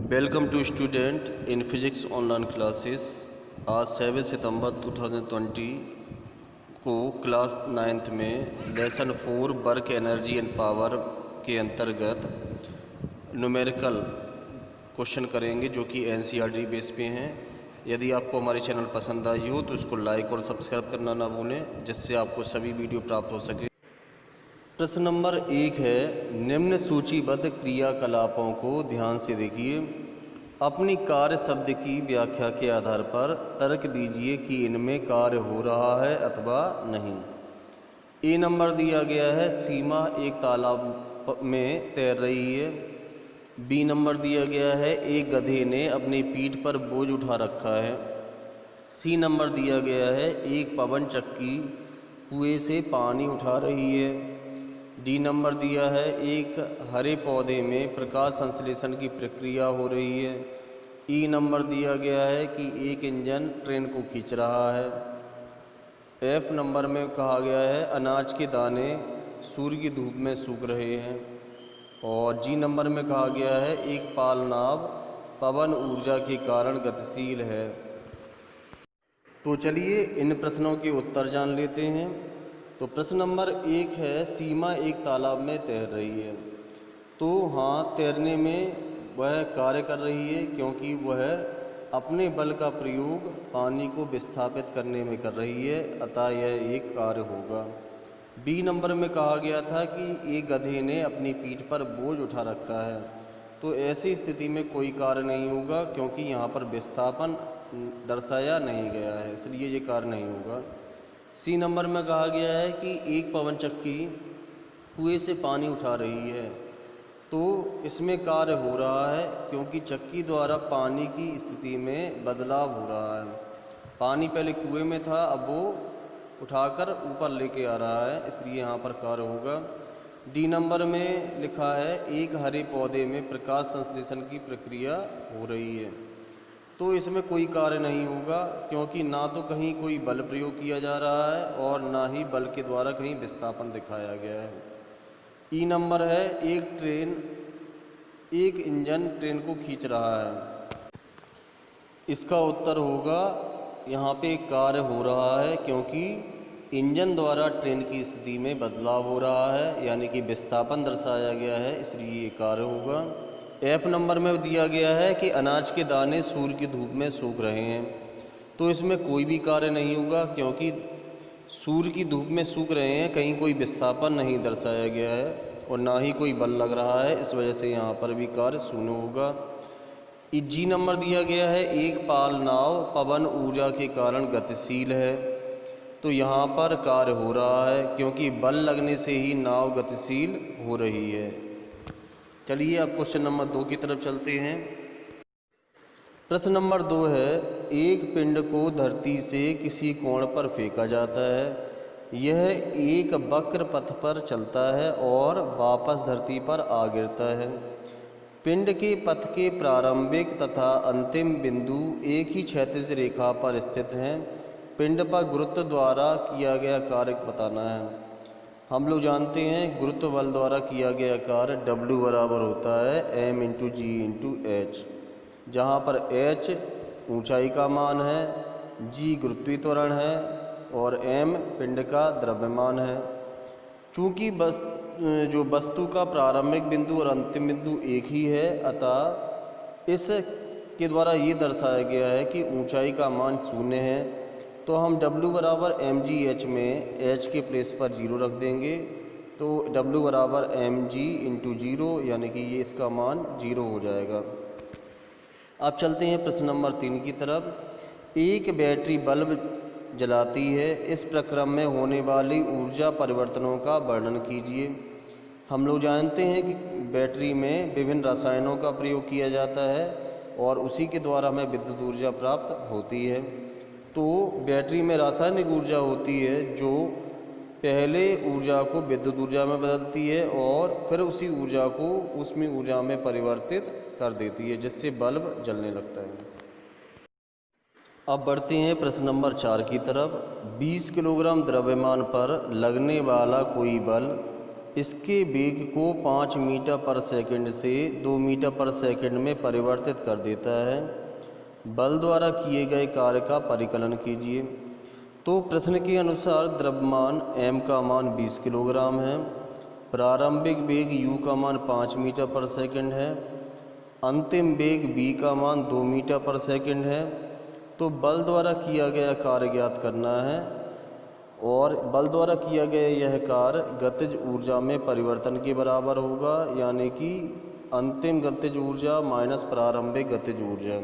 Welcome to student in physics online classes. आज 7 सितंबर 2020 को क्लास 9th में lesson 4 work energy and power के अंतर्गत न्यूमेरिकल क्वेश्चन करेंगे जो कि एनसीईआरटी बेस पे हैं। यदि आपको हमारे चैनल पसंद आई हो तो इसको लाइक और सब्सक्राइब करना ना भूलें, जिससे आपको सभी वीडियो प्राप्त हो सके। प्रश्न नंबर 1 है, निम्न सूचीबद्ध क्रियाकलापों को ध्यान से देखिए। अपनी कार्य शब्द की व्याख्या के आधार पर तर्क दीजिए कि इनमें कार्य हो रहा है अथवा नहीं। ए नंबर दिया गया है, सीमा एक तालाब में तैर रही है। बी नंबर दिया गया है, एक गधे ने अपनी पीठ पर बोझ उठा रखा है। सी नंबर दिया गया है, एक पवन चक्की कुएं से पानी उठा रही है। डी नंबर दिया है, एक हरे पौधे में प्रकाश संश्लेषण की प्रक्रिया हो रही है। ई नंबर दिया गया है कि एक इंजन ट्रेन को खींच रहा है। एफ नंबर में कहा गया है, अनाज के दाने सूर्य की धूप में सूख रहे हैं। और जी नंबर में कहा गया है, एक पाल नाव पवन ऊर्जा के कारण गतिशील है। तो चलिए इन प्रश्नों के उत्तर जान लेते हैं। तो प्रश्न नंबर 1 है, सीमा एक तालाब में तैर रही है। तो हाँ, तैरने में वह कार्य कर रही है क्योंकि वह अपने बल का प्रयोग पानी को विस्थापित करने में कर रही है, अतः यह एक कार्य होगा। बी नंबर में कहा गया था कि एक गधे ने अपनी पीठ पर बोझ उठा रखा है। तो ऐसी स्थिति में कोई कार्य नहीं होगा क्योंकि यहाँ पर विस्थापन दर्शाया नहीं गया है, इसलिए ये कार्य नहीं होगा। सी नंबर में कहा गया है कि एक पवन चक्की कुएं से पानी उठा रही है। तो इसमें कार्य हो रहा है क्योंकि चक्की द्वारा पानी की स्थिति में बदलाव हो रहा है। पानी पहले कुएं में था, अब वो उठाकर ऊपर लेके आ रहा है, इसलिए यहाँ पर कार्य होगा। डी नंबर में लिखा है, एक हरे पौधे में प्रकाश संश्लेषण की प्रक्रिया हो रही है। तो इसमें कोई कार्य नहीं होगा क्योंकि ना तो कहीं कोई बल प्रयोग किया जा रहा है और ना ही बल के द्वारा कहीं विस्थापन दिखाया गया है। ई नंबर है, एक इंजन ट्रेन को खींच रहा है। इसका उत्तर होगा, यहाँ पे कार्य हो रहा है क्योंकि इंजन द्वारा ट्रेन की स्थिति में बदलाव हो रहा है, यानी कि विस्थापन दर्शाया गया है, इसलिए ये कार्य होगा। एफ नंबर में दिया गया है कि अनाज के दाने सूर्य की धूप में सूख रहे हैं। तो इसमें कोई भी कार्य नहीं होगा क्योंकि सूर्य की धूप में सूख रहे हैं, कहीं कोई विस्थापन नहीं दर्शाया गया है और ना ही कोई बल लग रहा है, इस वजह से यहाँ पर भी कार्य शून्य होगा। जी नंबर दिया गया है, एक पाल नाव पवन ऊर्जा के कारण गतिशील है। तो यहाँ पर कार्य हो रहा है क्योंकि बल लगने से ही नाव गतिशील हो रही है। चलिए अब क्वेश्चन नंबर 2 की तरफ चलते हैं। प्रश्न नंबर 2 है, एक पिंड को धरती से किसी कोण पर फेंका जाता है। यह एक वक्र पथ पर चलता है और वापस धरती पर आ गिरता है। पिंड के पथ के प्रारंभिक तथा अंतिम बिंदु एक ही क्षैतिज रेखा पर स्थित हैं। पिंड पर गुरुत्व द्वारा किया गया कार्य बताना है। हम लोग जानते हैं गुरुत्व बल द्वारा किया गया कार्य W बराबर होता है m × g × h, जहाँ पर h ऊंचाई का मान है, g गुरुत्वीय त्वरण है और m पिंड का द्रव्यमान है। चूँकि जो वस्तु का प्रारंभिक बिंदु और अंतिम बिंदु एक ही है, अतः इस के द्वारा ये दर्शाया गया है कि ऊंचाई का मान 0 है। तो हम W बराबर mgh में h के प्लेस पर 0 रख देंगे। तो W बराबर mg × 0, यानी कि ये इसका मान 0 हो जाएगा। अब चलते हैं प्रश्न नंबर 3 की तरफ। एक बैटरी बल्ब जलाती है, इस प्रक्रम में होने वाली ऊर्जा परिवर्तनों का वर्णन कीजिए। हम लोग जानते हैं कि बैटरी में विभिन्न रसायनों का प्रयोग किया जाता है और उसी के द्वारा हमें विद्युत ऊर्जा प्राप्त होती है। तो बैटरी में रासायनिक ऊर्जा होती है जो पहले ऊर्जा को विद्युत ऊर्जा में बदलती है और फिर उसी ऊर्जा को ऊष्मीय ऊर्जा में परिवर्तित कर देती है, जिससे बल्ब जलने लगता है। अब बढ़ते हैं प्रश्न नंबर 4 की तरफ। 20 किलोग्राम द्रव्यमान पर लगने वाला कोई बल इसके वेग को 5 मीटर पर सेकंड से 2 मीटर पर सेकंड में परिवर्तित कर देता है। बल द्वारा किए गए कार्य का परिकलन कीजिए। तो प्रश्न के अनुसार द्रव्यमान m का मान 20 किलोग्राम है, प्रारंभिक वेग u का मान 5 मीटर पर सेकंड है, अंतिम वेग v का मान 2 मीटर पर सेकंड है। तो बल द्वारा किया गया कार्य ज्ञात करना है और बल द्वारा किया गया यह कार्य गतिज ऊर्जा में परिवर्तन के बराबर होगा, यानी कि अंतिम गतिज ऊर्जा माइनस प्रारंभिक गतिज ऊर्जा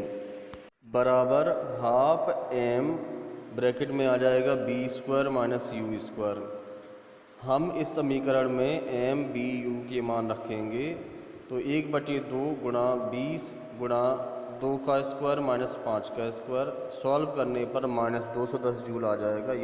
बराबर हाफ m ब्रैकेट में आ जाएगा b² माइनस u²। हम इस समीकरण में m b u के मान रखेंगे तो 1/2 गुणा 20 गुणा 2 का स्क्वायर माइनस 5 का स्क्वायर, सॉल्व करने पर माइनस 210 जूल आ जाएगा।